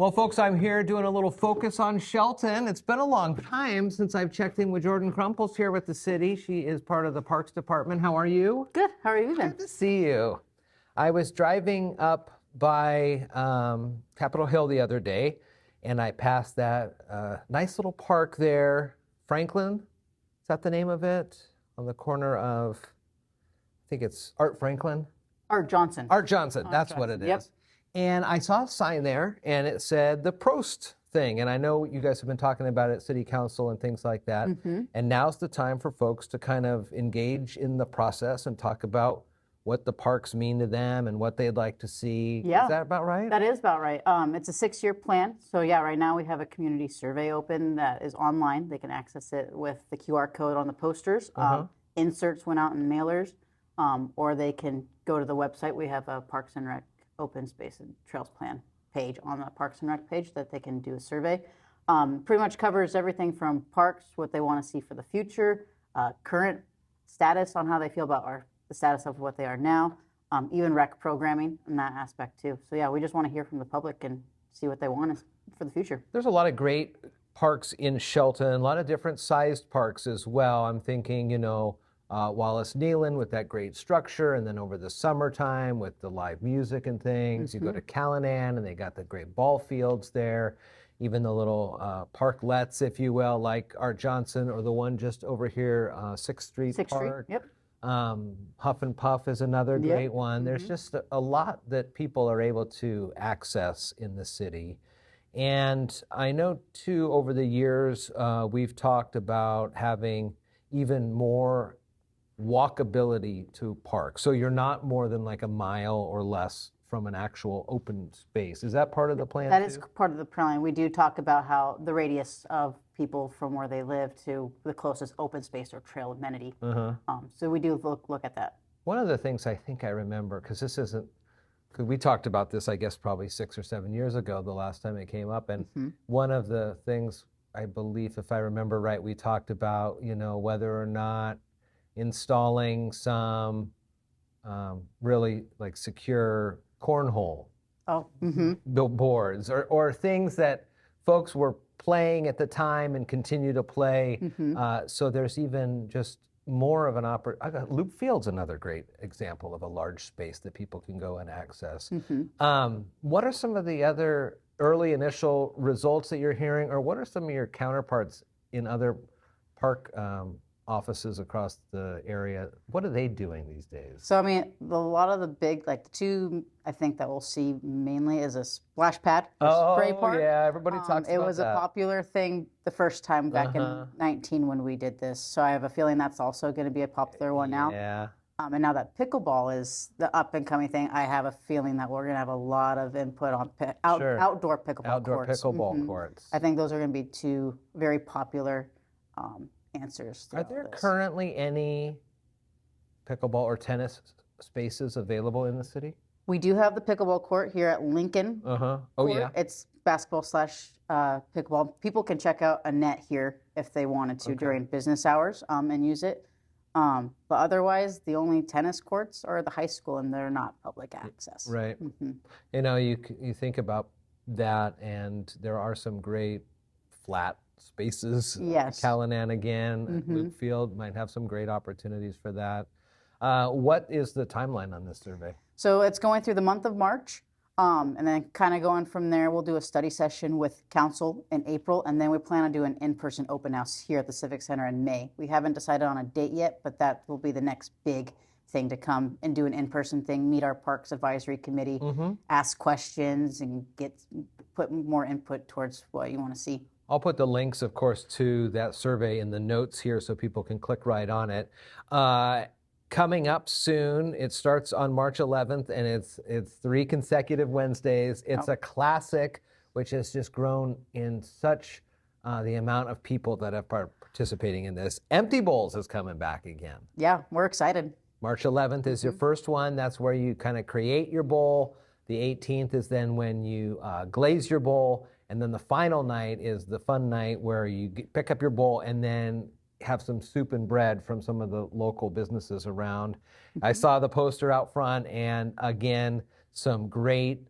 Well, folks, I'm here doing a little focus on Shelton. It's been a long time since I've checked in with Jordanne Crumples here with the city. She is part of the Parks Department. How are you? Good. How are you then? Good to see you. I was driving up by Capitol Hill the other day, and I passed that nice little park there. Franklin, is that the name of it? On the corner of, I think it's Art Franklin? Art Johnson. Art Johnson, that's what it is. Yep. And I saw a sign there, and it said the Prost thing. And I know you guys have been talking about it at City Council and things like that. Mm-hmm. And now's the time for folks to kind of engage in the process and talk about what the parks mean to them and what they'd like to see. Yeah. Is that about right? That is about right. It's a 6-year plan. So yeah, right now we have a community survey open that is online. They can access it with the QR code on the posters. Inserts went out in mailers, or they can go to the website. We have a Parks and Rec Open Space and Trails Plan page on the Parks and Rec page that they can do a survey. Pretty much covers everything from parks, what they want to see for the future, current status on how they feel about the status of what they are now, even rec programming in that aspect too. So yeah, we just want to hear from the public and see what they want for the future. There's a lot of great parks in Shelton, a lot of different sized parks as well. I'm thinking, Wallace Nealon with that great structure, and then over the summertime with the live music and things. You go to Callanan and they got the great ball fields there, even the little parklets, if you will, like Art Johnson, or the one just over here, 6th Street Park. Yep. Huff and Puff is another great one. There's just a lot that people are able to access in the city. And I know too, over the years, we've talked about having even more walkability to parks. So you're not more than like a mile or less from an actual open space. Is that part of the plan? That is part of the plan. We do talk about how the radius of people from where they live to the closest open space or trail amenity. So we do look at that. One of the things I think I remember, because we talked about this, I guess, probably 6 or 7 years ago, the last time it came up. And one of the things, I believe, if I remember right, we talked about, whether or not installing some really like secure cornhole boards or things that folks were playing at the time and continue to play. So there's even just more of an opportunity. Loop Field's another great example of a large space that people can go and access. What are some of the other early initial results that you're hearing, or what are some of your counterparts in other park offices across the area? What are they doing these days? So, I mean, a lot of the big, like the two, I think that we'll see mainly is a splash pad, spray park. Yeah, everybody talks about that. It was a popular thing the first time back in 19 when we did this. So I have a feeling that's also going to be a popular one now. Yeah. And now that pickleball is the up and coming thing, I have a feeling that we're going to have a lot of input on outdoor pickleball courts. I think those are going to be two very popular answers. Are there currently any pickleball or tennis spaces available in the city? We do have the pickleball court here at Lincoln. Yeah. It's basketball / pickleball. People can check out a net here if they wanted to during business hours and use it. But otherwise, the only tennis courts are at the high school, and they're not public access. Right. You think about that, and there are some great flat spaces. Yes. Callanan again, Luke Field might have some great opportunities for that. What is the timeline on this survey? So it's going through the month of March, and then kind of going from there, we'll do a study session with council in April, and then we plan on doing an in-person open house here at the Civic Center in May. We haven't decided on a date yet, but that will be the next big thing to come and do an in-person thing, meet our Parks Advisory Committee, ask questions, and put more input towards what you want to see. I'll put the links, of course, to that survey in the notes here so people can click right on it. Coming up soon, it starts on March 11th, and it's 3 consecutive Wednesdays. It's a classic, which has just grown in such the amount of people that are participating in this. Empty Bowls is coming back again. Yeah, we're excited. March 11th is your first one. That's where you kind of create your bowl. The 18th is then when you glaze your bowl. And then the final night is the fun night where you pick up your bowl and then have some soup and bread from some of the local businesses around. I saw the poster out front, and again, some great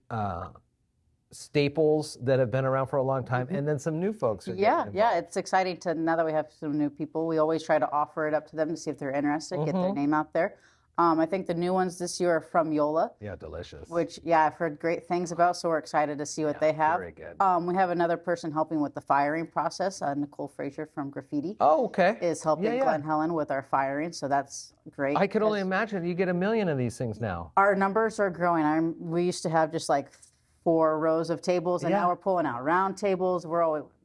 staples that have been around for a long time, and then some new folks are Yeah, getting yeah, involved. it's exciting to now that we have some new people. We always try to offer it up to them to see if they're interested, get their name out there. I think the new ones this year are from Yola, Yeah, delicious. which I've heard great things about, so we're excited to see what they have. Very good. We have another person helping with the firing process. Nicole Frazier from Graffiti Oh, okay. is helping Glen Helen with our firing, so that's great. I could only imagine you get 1 million of these things now. Our numbers are growing. We used to have just like 4 rows of tables, and now we're pulling out round tables.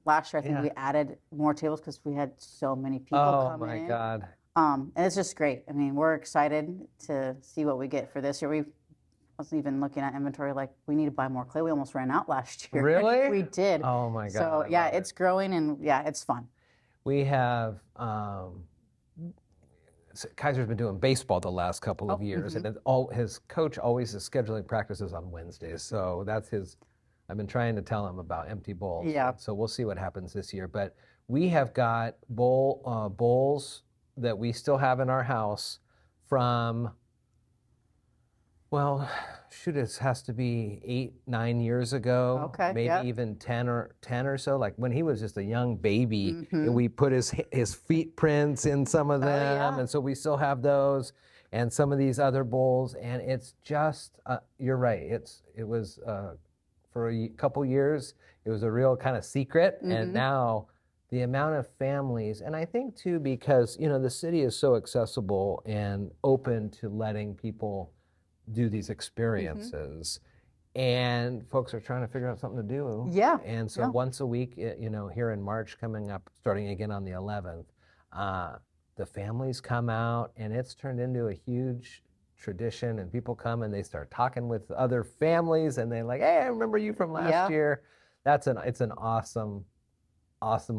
Last year I think we added more tables because we had so many people coming in. Oh my God. And it's just great. I mean, we're excited to see what we get for this year. We wasn't even looking at inventory like we need to buy more clay. We almost ran out last year. Really? We did. Oh my God. So it's growing, and it's fun. We have Kaiser's been doing baseball the last couple of years, and his coach always is scheduling practices on Wednesdays. So that's his. I've been trying to tell him about empty bowls. Yeah. So we'll see what happens this year. But we have got bowls that we still have in our house from. Well, shoot, it has to be 8, 9 years ago. Okay, maybe even 10 or so. Like when he was just a young baby, and we put his feet prints in some of them, and so we still have those, and some of these other bowls. And it's just, you're right. It was for a couple years, it was a real kind of secret, and now the amount of families, and I think too because the city is so accessible and open to letting people do these experiences, and folks are trying to figure out something to do. Yeah. And so once a week, here in March, coming up, starting again on the 11th, the families come out, and it's turned into a huge tradition, and people come and they start talking with other families, and they're like, "Hey, I remember you from last year." It's an awesome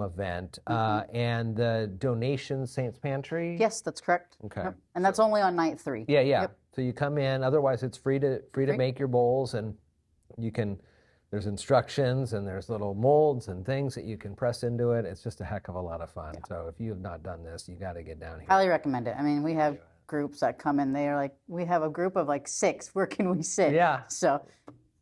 event. And the donation Saints Pantry. Yes, that's correct. Okay. Yep. And that's only on night 3. Yeah. Yep. So you come in. Otherwise, it's free to make your bowls, and you can. There's instructions, and there's little molds and things that you can press into it. It's just a heck of a lot of fun. Yeah. So if you have not done this, you got to get down here. Highly recommend it. I mean, we have groups that come in. They are like, we have a group of like 6. Where can we sit? Yeah. So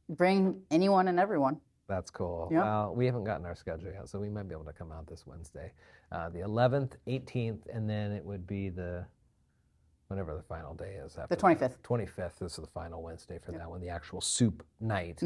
bring anyone and everyone. That's cool. Yep. Well, we haven't gotten our schedule yet, so we might be able to come out this Wednesday, the 11th, 18th, and then it would be whenever the final day is. After the 25th. 25th is the final Wednesday for that one, the actual soup night.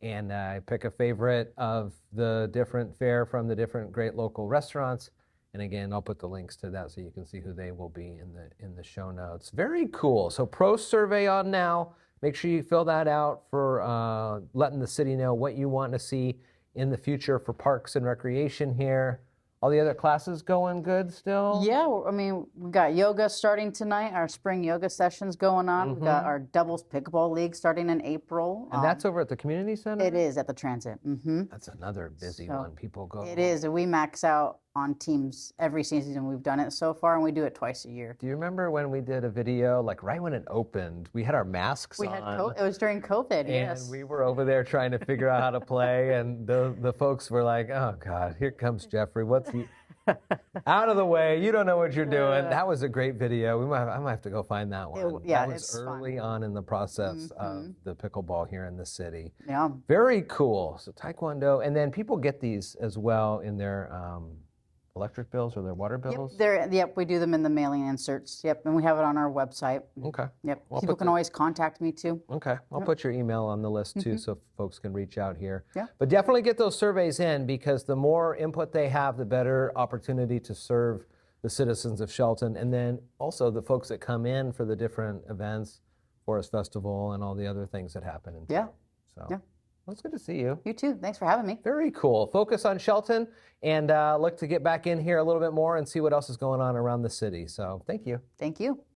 And I pick a favorite of the different fare from the different great local restaurants. And again, I'll put the links to that so you can see who they will be in the show notes. Very cool. So pro survey on now. Make sure you fill that out for letting the city know what you want to see in the future for parks and recreation here. All the other classes going good still? Yeah, I mean, we got yoga starting tonight. Our spring yoga session's going on. We've got our doubles pickleball league starting in April. And that's over at the community center? It is at the Transit. That's another busy one. People go. It is. And we max out on teams every season we've done it so far, and we do it twice a year. Do you remember when we did a video, like right when it opened, we had our masks on? It was during COVID, yes. And we were over there trying to figure out how to play, and the folks were like, "Oh God, here comes Jeffrey. What's he? Out of the way! You don't know what you're doing." That was a great video. I might have to go find that one. That was early on in the process of the pickleball here in the city. Yeah. Very cool. So Taekwondo, and then people get these as well in their electric bills or their water bills? Yep, we do them in the mailing inserts. Yep, and we have it on our website. Okay. Yep, people can always contact me too. Okay, I'll put your email on the list too so folks can reach out here. Yeah. But definitely get those surveys in because the more input they have, the better opportunity to serve the citizens of Shelton, and then also the folks that come in for the different events, Forest Festival and all the other things that happen in town. So. Yeah. Well, it's good to see you. You too. Thanks for having me. Very cool. Focus on Shelton and look to get back in here a little bit more and see what else is going on around the city. So thank you. Thank you.